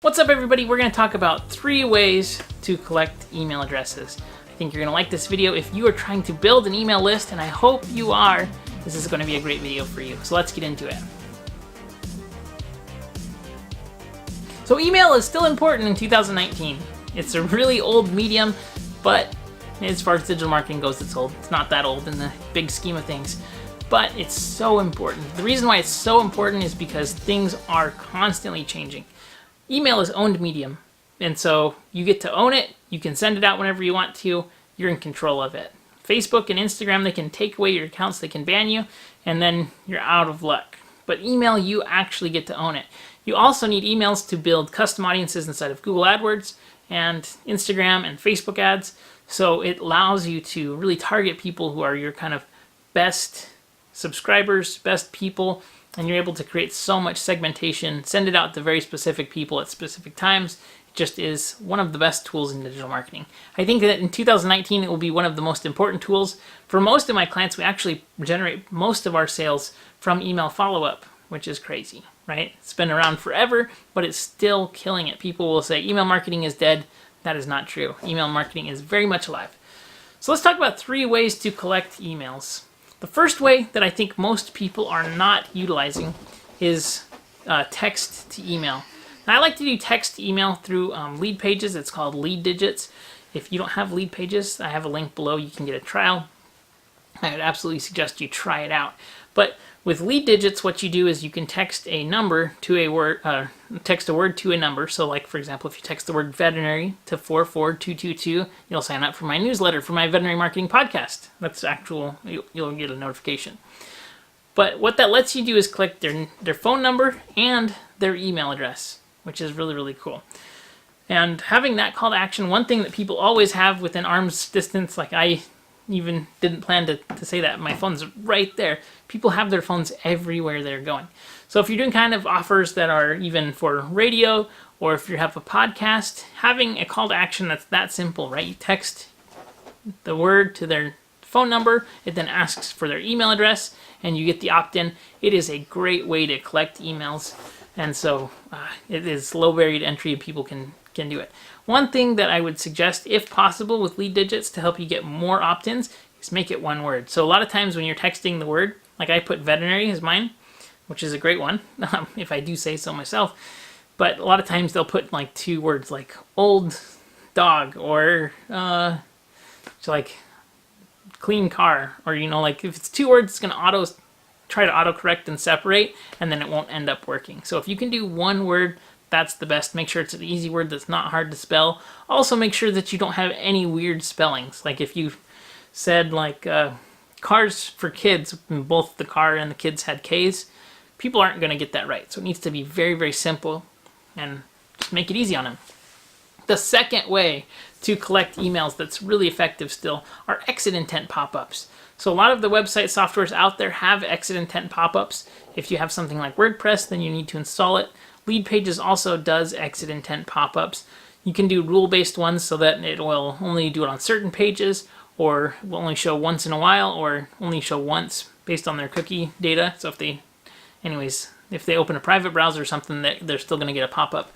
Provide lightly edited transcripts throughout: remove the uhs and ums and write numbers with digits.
What's up, everybody? We're going to talk about 3 ways to collect email addresses. I think you're going to like this video if you are trying to build an email list, and I hope you are. This is going to be a great video for you. So let's get into it. So email is still important in 2019. It's a really old medium, but as far as digital marketing goes, it's old. It's not that old in the big scheme of things, but it's so important. The reason why it's so important is because things are constantly changing. Email is owned medium, and so you get to own it. You can send it out whenever you want to. You're in control of it. Facebook and Instagram, they can take away your accounts, they can ban you, and then you're out of luck. But email, you actually get to own it. You also need emails to build custom audiences inside of Google AdWords and Instagram and Facebook ads. So it allows you to really target people who are your kind of best subscribers, best people, and you're able to create so much segmentation, send it out to very specific people at specific times. It just is one of the best tools in digital marketing. I think that in 2019, it will be one of the most important tools. For most of my clients, we actually generate most of our sales from email follow-up, which is crazy, right? It's been around forever, but it's still killing it. People will say email marketing is dead. That is not true. Email marketing is very much alive. So let's talk about 3 ways to collect emails. The first way that I think most people are not utilizing is text to email. Now, I like to do text to email through lead pages. It's called Lead Digits. If you don't have lead pages, I have a link below. You can get a trial. I would absolutely suggest you try it out. But with Lead Digits, what you do is you can text a number to a word, text a word to a number. So, like for example, if you text the word veterinary to 44222, you'll sign up for my newsletter for my veterinary marketing podcast. That's actual. You'll get a notification. But what that lets you do is click their phone number and their email address, which is really, really cool. And having that call to action, one thing that people always have within arm's distance, like I even didn't plan to say that. My phone's right there. People have their phones everywhere they're going. So if you're doing kind of offers that are even for radio, or if you have a podcast, having a call to action that's that simple, right? You text the word to their phone number, it then asks for their email address, and you get the opt-in. It is a great way to collect emails, and so it is low barrier to entry, and people can do it. One thing that I would suggest, if possible, with Lead Digits to help you get more opt-ins is make it one word. So a lot of times when you're texting the word, like I put veterinary as mine, which is a great one, if I do say so myself, but a lot of times they'll put like 2 words, like old dog, or like clean car, or like if it's 2 words, it's going to try to autocorrect and separate, and then it won't end up working. So if you can do 1 word, that's the best. Make sure it's an easy word that's not hard to spell. Also make sure that you don't have any weird spellings. Like if you said like cars for kids, and both the car and the kids had K's, people aren't going to get that right. So it needs to be very, very simple, and just make it easy on them. The second way to collect emails that's really effective still are exit intent pop-ups. So a lot of the website softwares out there have exit intent pop-ups. If you have something like WordPress, then you need to install it. Lead Pages also does exit intent pop-ups. You can do rule-based ones so that it will only do it on certain pages, or will only show once in a while, or only show once based on their cookie data. So if they open a private browser or something, they're still going to get a pop-up.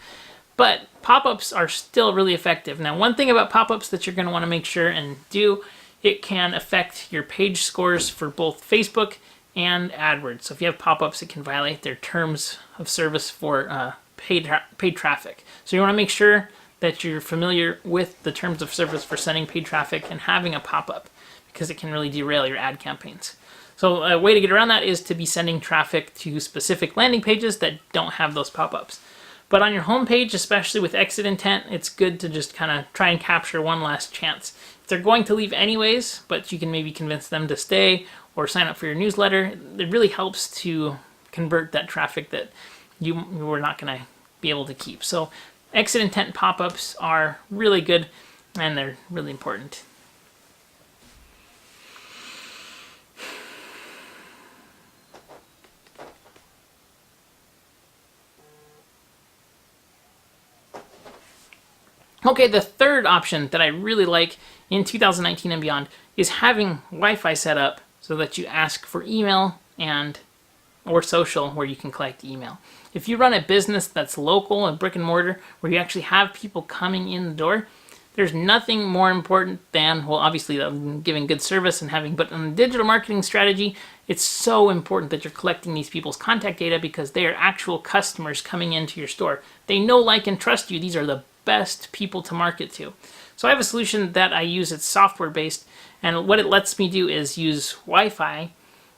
But pop-ups are still really effective. Now, one thing about pop-ups that you're going to want to make sure and do, it can affect your page scores for both Facebook and AdWords. So if you have pop-ups, it can violate their terms of service for paid traffic. So you want to make sure that you're familiar with the terms of service for sending paid traffic and having a pop-up, because it can really derail your ad campaigns. So a way to get around that is to be sending traffic to specific landing pages that don't have those pop-ups. But on your home page, especially with exit intent, it's good to just kind of try and capture one last chance. If they're going to leave anyways, but you can maybe convince them to stay or sign up for your newsletter, it really helps to convert that traffic that you were not going to be able to keep. So exit intent pop-ups are really good, and they're really important. Okay, the third option that I really like in 2019 and beyond is having Wi-Fi set up so that you ask for email and or social where you can collect email. If you run a business that's local and brick and mortar, where you actually have people coming in the door, there's nothing more important than, well, obviously giving good service and having, but in digital marketing strategy, it's so important that you're collecting these people's contact data because they are actual customers coming into your store. They know, like, and trust you. These are the best people to market to. So I have a solution that I use. It's software based, and what it lets me do is use Wi-Fi.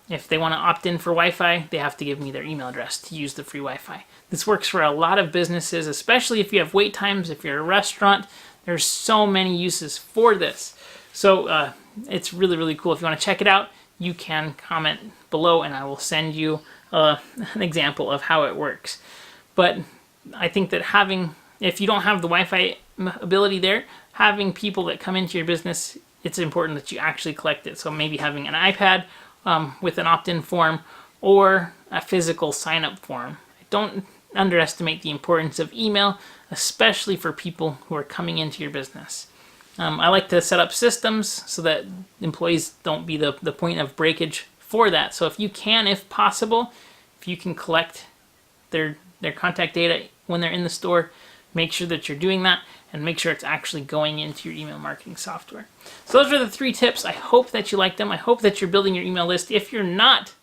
If they want to opt in for Wi-Fi, they have to give me their email address to use the free Wi-Fi. This works for a lot of businesses, especially if you have wait times, if you're a restaurant. There's so many uses for this. So it's really, really cool. If you want to check it out, you can comment below and I will send you an example of how it works. But I think that if you don't have the Wi-Fi ability there, having people that come into your business, it's important that you actually collect it. So maybe having an iPad with an opt-in form or a physical sign-up form. Don't underestimate the importance of email, especially for people who are coming into your business. I like to set up systems so that employees don't be the point of breakage for that. So if you can, if possible, if you can collect their contact data when they're in the store, make sure that you're doing that and make sure it's actually going into your email marketing software. So those are the 3 tips. I hope that you like them. I hope that you're building your email list. If you're not,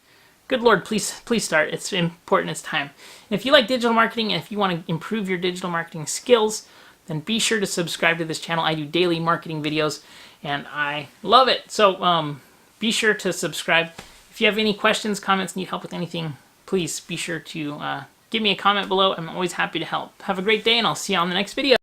good Lord, please start. It's important. It's time. And if you like digital marketing and if you want to improve your digital marketing skills, then be sure to subscribe to this channel. I do daily marketing videos and I love it. So be sure to subscribe. If you have any questions, comments, need help with anything, please be sure to give me a comment below. I'm always happy to help. Have a great day and I'll see you on the next video.